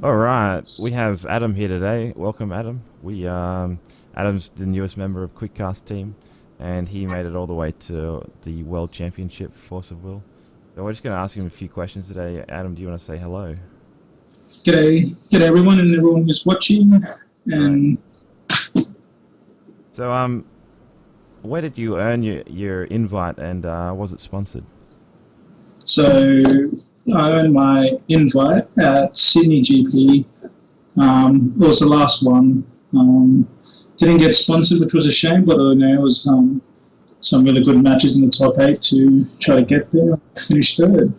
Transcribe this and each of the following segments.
All right, we have Adam here today. Welcome, Adam. Adam's the newest member of Quickcast team, and he made it all the way to the World Championship Force of Will. So we're just going to ask him a few questions today. Adam, do you want to say hello? G'day everyone and everyone who's watching. Great. And So, where did you earn your invite, and was it sponsored? so I earned my invite at Sydney GP. It was the last one. Didn't get sponsored, which was a shame, but I know it was some really good matches in the top eight to try to get there. Finish third.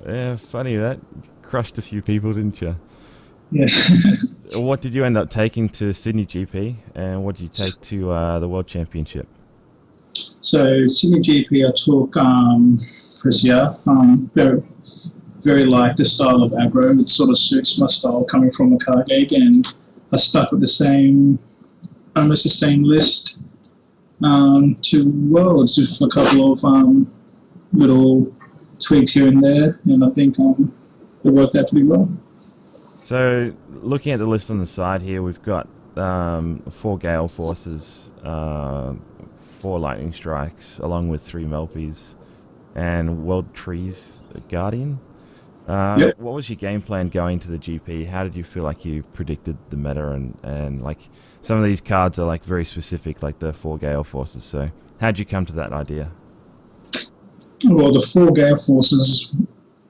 Yeah, funny that crushed a few people, didn't you? Yeah. What did you end up taking to Sydney GP, and what did you take to the World Championship? So Sydney GP, I took Prisia. Very like the style of aggro. It sort of suits my style coming from a car gig, and I stuck with almost the same list to Worlds with a couple of little tweaks here and there, and I think it worked out pretty well. So, looking at the list on the side here, we've got four Gale Forces, four Lightning Strikes, along with three Melpies, and World Trees Guardian. Yep. What was your game plan going to the GP? How did you feel like you predicted the meta, and like some of these cards are like very specific, like the four Gale Forces. So, how did you come to that idea? Well, the four Gale Forces,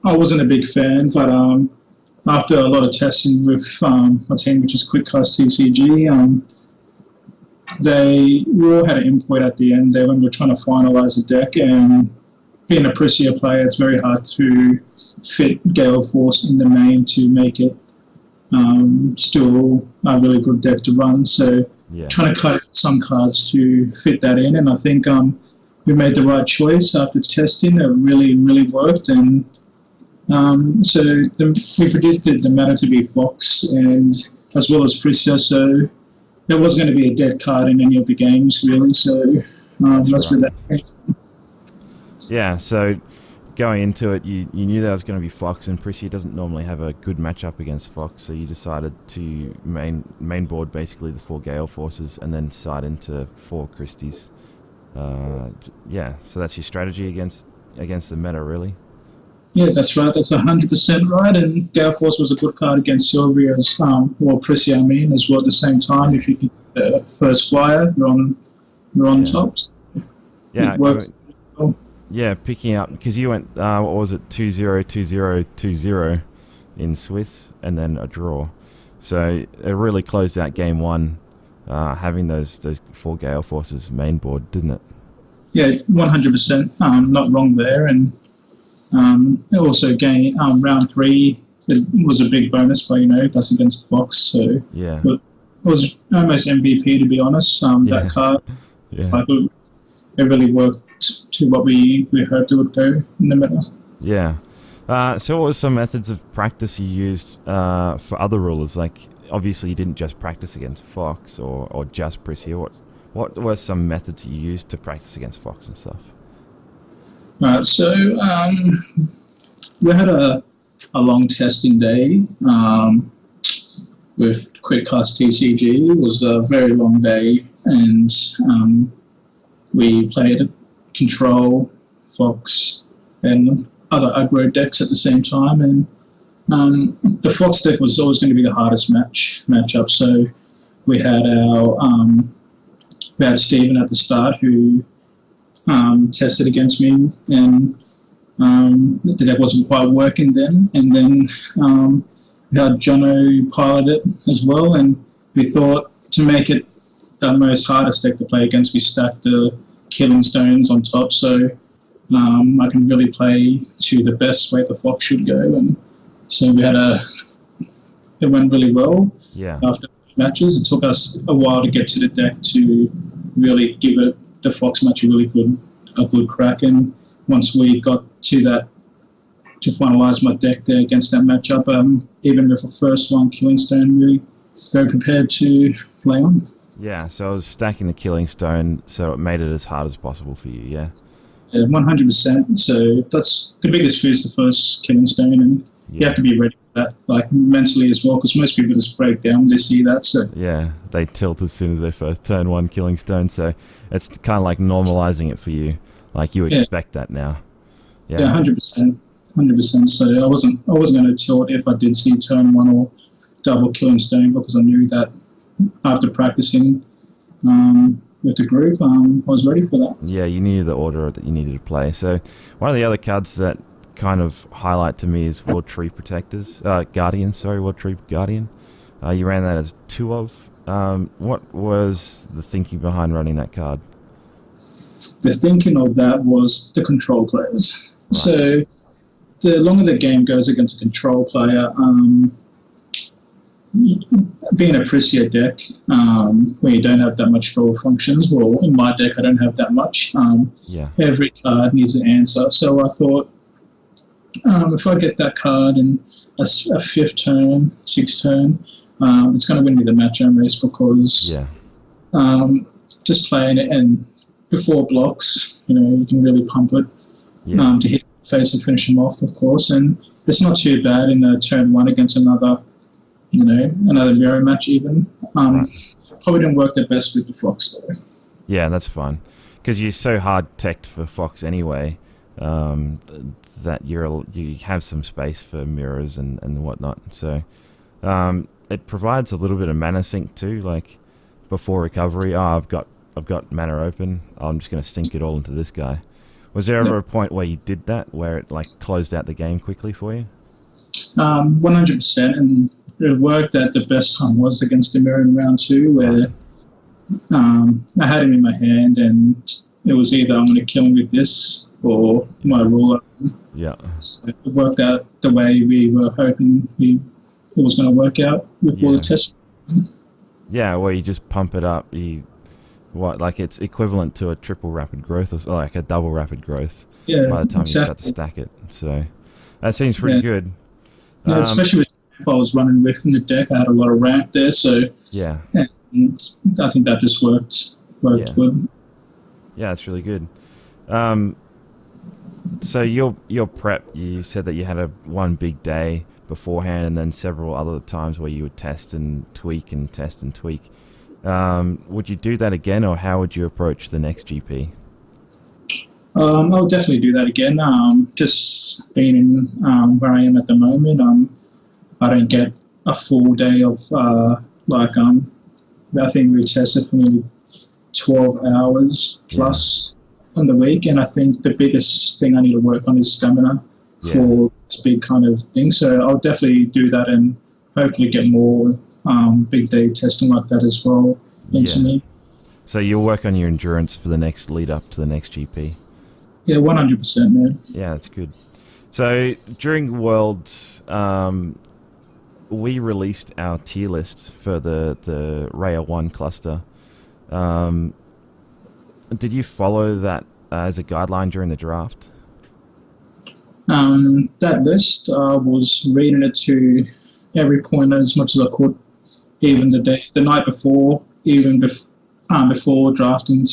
I wasn't a big fan, but after a lot of testing with my team, which is Quickcast TCG, we all had an input at the end there when we were trying to finalise the deck. And being a Prisia player, it's very hard to fit Gale Force in the main to make it still a really good deck to run. So Yeah, trying to cut some cards to fit that in, and I think we made the right choice after testing. It really, really worked, and we predicted the meta to be Fox and as well as Prisia, so there wasn't going to be a dead card in any of the games really. So that's that's where right. that came. Yeah, so going into it, you knew that was going to be Fox, and Prissy doesn't normally have a good matchup against Fox, so you decided to main board basically the four Gale Forces and then side into four Christies. Yeah, so that's your strategy against the meta, really. Yeah, that's right. That's 100% right. And Gale Force was a good card against Sylvia's, or Prisia, I mean, as well at the same time. If you get the first flyer, you're on Yeah, tops. yeah, It works. Well. yeah. Picking up because you went, what was it, 2-0, 2-0, 2-0 in Swiss, and then a draw. So it really closed out game one, having those four Gale Forces main board, didn't it? Yeah, 100%. Not wrong there. And also round three, it was a big bonus by that's against Fox. So Yeah, it was almost MVP to be honest. yeah, That card, yeah. I thought it really worked to what we hoped it would go in the middle. Yeah. So what were some methods of practice you used for other rulers? Like, obviously you didn't just practice against Fox or just Prissy. What were some methods you used to practice against Fox and stuff? Right, so we had a long testing day with Quickcast TCG. It was a very long day, and we played Control, Fox, and other aggro decks at the same time. And the Fox deck was always going to be the hardest matchup. So we had we had Stephen at the start who tested against me, and the deck wasn't quite working then. And then we had Jono pilot it as well, and we thought to make it the most hardest deck to play against, we stacked the Killing Stones on top, so I can really play to the best way the Fox should go. And so it went really well. Yeah. After matches, it took us a while to get to the deck to really give the Fox match a good crack. And once we got to that, to finalise my deck there against that matchup, even with the first one, Killing Stone, really very prepared to play on. Yeah, so I was stacking the Killing Stone, so it made it as hard as possible for you, yeah? 100%. So that's the biggest fear is the first Killing Stone, and you have to be ready for that, like mentally as well, because most people just break down when they see that. So Yeah, they tilt as soon as they first turn one killing stone, so it's kind of like normalizing it for you. Like you yeah, expect that now. yeah, Yeah. 100%, 100%. So I wasn't going to tilt if I did see turn one or double killing stone, because I knew that after practicing with the group, I was ready for that. Yeah, you knew the order that you needed to play. So one of the other cards that kind of highlight to me is World Tree Protectors. Guardian, sorry, World Tree Guardian. You ran that as 2 of. What was the thinking behind running that card? The thinking of that was the control players. Right. So the longer the game goes against a control player, being a Prissia deck, where you don't have that much draw functions, well, in my deck I don't have that much. Yeah. Every card needs an answer. So I thought, if I get that card in a fifth turn, sixth turn, it's going to win me the match on race, because Yeah. just playing it and before blocks, you can really pump it Yeah. to hit face and finish them off, of course. And it's not too bad in a turn one against another mirror match even. Right. Probably didn't work the best with the Fox though. Yeah, that's fine. Because you're so hard teched for Fox anyway, that you have some space for mirrors and whatnot. So it provides a little bit of mana sink too. Like before recovery, I've got mana open. I'm just going to sink it all into this guy. Was there ever a point where you did that, where it like closed out the game quickly for you? 100%, and it worked at the best time was against the mirror in round two, where I had him in my hand, and it was either I'm going to kill him with this or my ruler. Yeah. So it worked out the way we were hoping it was going to work out with all the tests. Yeah, well, you just pump it up. Like it's equivalent to a triple rapid growth, or like a double rapid growth. Yeah, by the time exactly. you start to stack it. So that seems pretty good. Yeah, especially with I was running with in the deck. I had a lot of ramp there, so yeah, and I think that just worked good. Yeah, that's really good. So your prep, you said that you had one big day beforehand, and then several other times where you would test and tweak and test and tweak. Would you do that again, or how would you approach the next GP? I'll definitely do that again. Just being in where I am at the moment, I don't get a full day of I think we tested for nearly 12 hours plus on the week, and I think the biggest thing I need to work on is stamina for this big kind of thing. So I'll definitely do that and hopefully get more big day testing like that as well into me. So you'll work on your endurance for the next lead up to the next GP. Yeah, 100%, man. Yeah, that's good. So during Worlds, we released our tier list for the Raya 1 cluster. Did you follow that as a guideline during the draft? That list, I was reading it to every point as much as I could, even the night before, even before drafting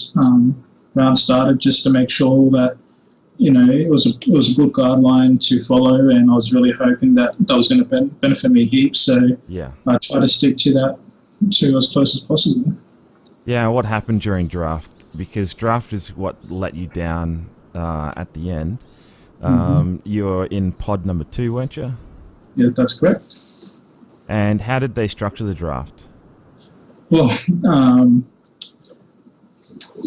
round started, just to make sure that it was a good guideline to follow, and I was really hoping that was going to benefit me heaps. So I try to stick to that as close as possible. Yeah, what happened during draft? Because draft is what let you down at the end. You're in pod number 2, weren't you? Yeah, that's correct. And how did they structure the draft? Well,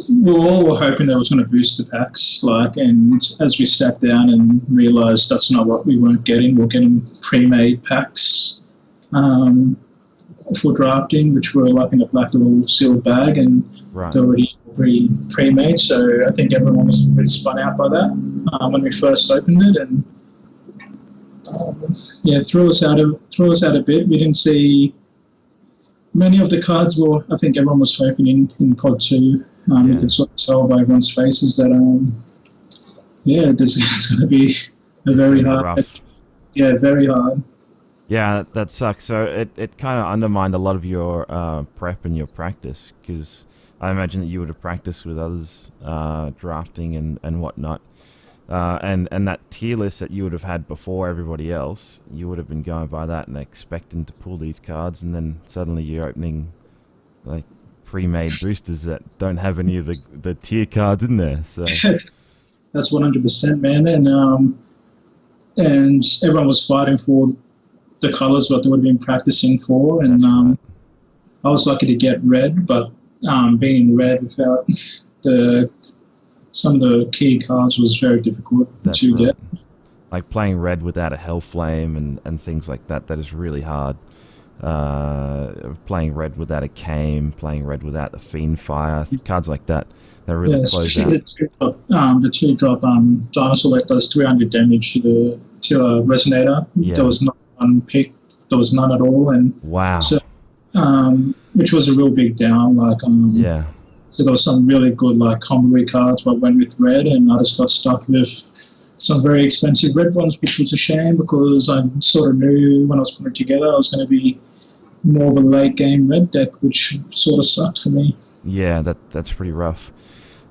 we all were hoping that was going to boost the packs, and as we sat down and realised that's not what we weren't getting. We're getting pre-made packs for drafting, which were like in a black little sealed bag, and they're already pre-made. So I think everyone was really spun out by that when we first opened it, and threw us out a bit. We didn't see many of the cards. I think everyone was hoping in pod 2. You could sort of tell by everyone's faces that it's going to be very hard. Very hard. Yeah, that sucks. So it kind of undermined a lot of your prep and your practice, because I imagine that you would have practiced with others drafting and whatnot. And that tier list that you would have had before everybody else, you would have been going by that and expecting to pull these cards, and then suddenly you're opening like pre-made boosters that don't have any of the tier cards in there. So That's 100%, man. And everyone was fighting for the colours what they would have been practicing for, and right. I was lucky to get red, but being red without some of the key cards was very difficult to get. Like playing red without a Hellflame and things like that, that is really hard. Playing red without a Came, playing red without the Fiendfire, cards like that, they really close out. The two-drop Dinosaur that does 300 damage to a Resonator. Yeah. There was not one pick, there was none at all. And wow. So, which was a real big down. Yeah. So there was some really good combo cards, but went with red, and I just got stuck with some very expensive red ones, which was a shame because I sort of knew when I was putting it together I was going to be more of a late game red deck, which sort of sucked for me. Yeah, that's pretty rough.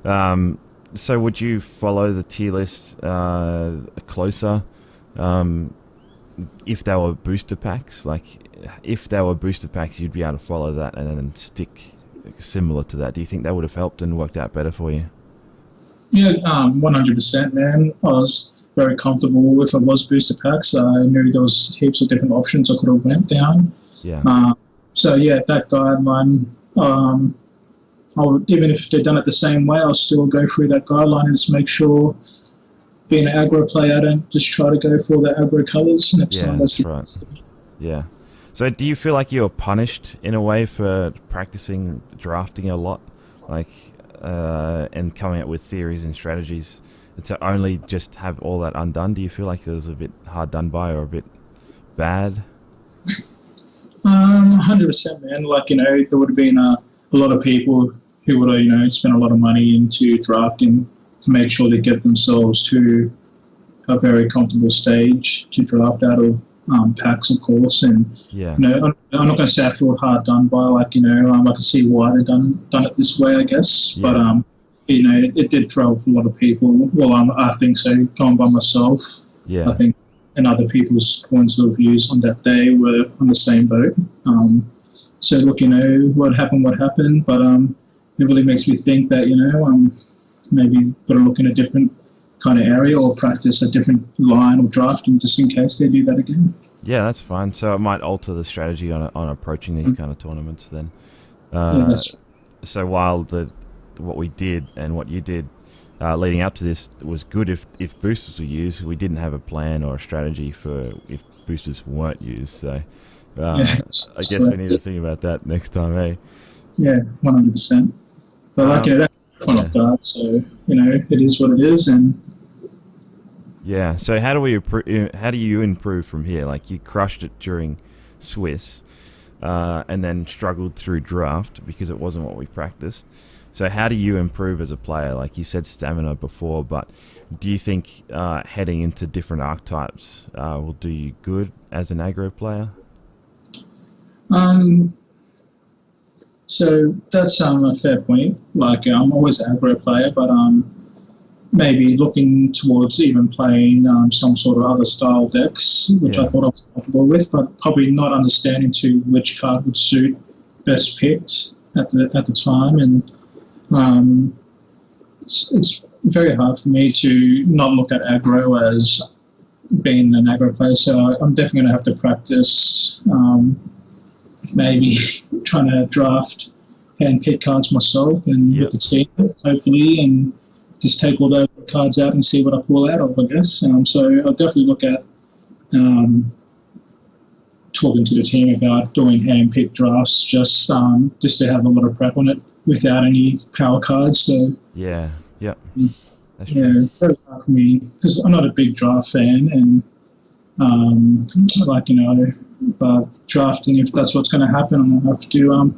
So would you follow the tier list closer if there were booster packs? Like, if there were booster packs, you'd be able to follow that and then stick similar to that. Do you think that would have helped and worked out better for you? Yeah, 100%, man. I was very comfortable if it was booster packs. I knew there was heaps of different options I could have went down. Yeah. So yeah, that guideline, even if they'd done it the same way, I'll still go through that guideline and just make sure, being an aggro player, I don't just try to go for the aggro colours next time. That's right. Yeah. So do you feel like you're punished in a way for practicing drafting a lot, and coming up with theories and strategies to only just have all that undone? Do you feel like it was a bit hard done by or a bit bad? 100%, man. There would have been a lot of people who would have, spent a lot of money into drafting to make sure they get themselves to a very comfortable stage to draft out of packs, of course. And yeah, I'm not going to say I feel hard done by. I can see why they've done it this way, I guess. Yeah. But it did throw off a lot of people. Well, I think so. Going by myself, yeah, I think, and other people's points of views on that day were on the same boat. So look, what happened, but it really makes me think that maybe got to look in a different kind of area or practice a different line of drafting just in case they do that again. Yeah, that's fine. So it might alter the strategy on approaching these kind of tournaments then. So while what we did and what you did leading up to this was good if boosters were used, we didn't have a plan or a strategy for if boosters weren't used. So I guess we need to think about that next time, eh? Yeah, 100%. But that's off guard, so it is what it is. And yeah, so how do you improve from here? Like, you crushed it during Swiss, and then struggled through draft because it wasn't what we practiced. So how do you improve as a player? Like you said, stamina before, but do you think heading into different archetypes will do you good as an aggro player? So that's a fair point. I'm always an aggro player, but maybe looking towards even playing some sort of other style decks, which I thought I was comfortable with, but probably not understanding to which card would suit best picked at the time. And it's very hard for me to not look at aggro as being an aggro player. So I'm definitely going to have to practice maybe trying to draft and pick cards myself and with the team, hopefully, and just take all those cards out and see what I pull out of, I guess. So I'll definitely look at talking to the team about doing hand-picked drafts just to have a lot of prep on it without any power cards. So that's true. Yeah, it's very hard for me because I'm not a big draft fan, and but drafting, if that's what's going to happen, I'm going to have to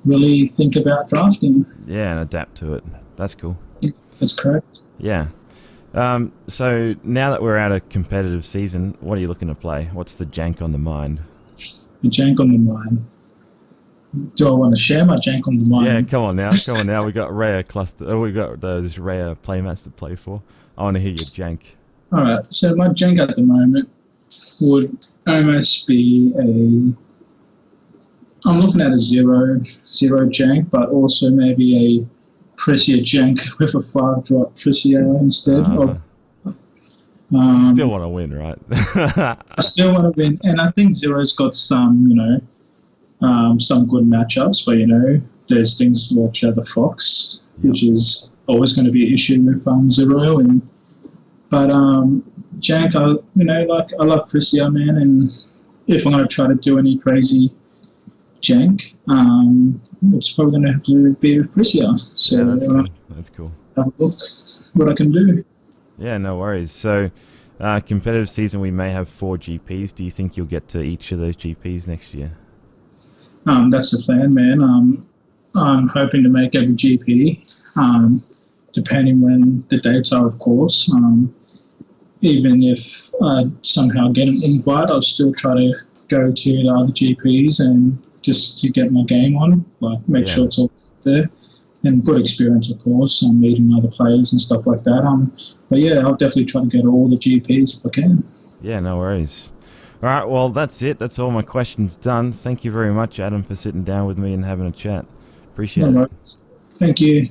really think about drafting. Yeah, and adapt to it. That's cool. That's correct. Yeah. So now that we're out of competitive season, what are you looking to play? What's the jank on the mind? The jank on the mind. Do I want to share my jank on the mic? Yeah, come on now. We got rare cluster. We got those rare playmats to play for. I want to hear your jank. All right. So my jank at the moment would almost be I'm looking at a zero jank, but also maybe a Pressia jank with a 5-drop Pressia instead of. Still want to win, right? I still want to win, and I think zero's got some, some good matchups. But there's things like the Fox, which is always going to be an issue with zero, but jank, I love Pressia, man, and if I'm going to try to do any crazy jank, it's probably going to have to be with Pressia. So yeah, that's cool. Have a look what I can do. Yeah, no worries. So, competitive season, we may have 4 GPs. Do you think you'll get to each of those GPs next year? That's the plan, man. I'm hoping to make every GP, depending when the dates are, of course. Even if I somehow get an invite, I'll still try to go to the other GPs and just to get my game on, make sure it's all there. And good experience, of course, meeting other players and stuff like that. But yeah, I'll definitely try to get all the GPs if I can. Yeah, no worries. All right, well, that's it. That's all my questions done. Thank you very much, Adam, for sitting down with me and having a chat. Appreciate it. Thank you.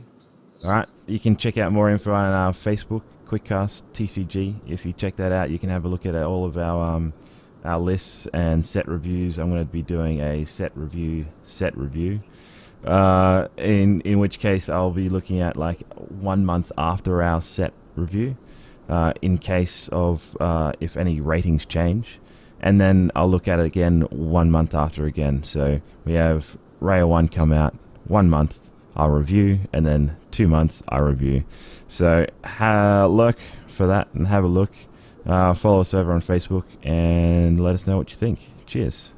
All right, you can check out more info on our Facebook, Quickcast TCG. If you check that out, you can have a look at all of our lists and set reviews. I'm going to be doing a set review. In which case I'll be looking at 1 month after our set review, in case of if any ratings change, and then I'll look at it again 1 month after again. So we have Raya 1 come out 1 month, I'll review, and then 2 months I'll review. So look for that and have a look. Follow us over on Facebook and let us know what you think. Cheers.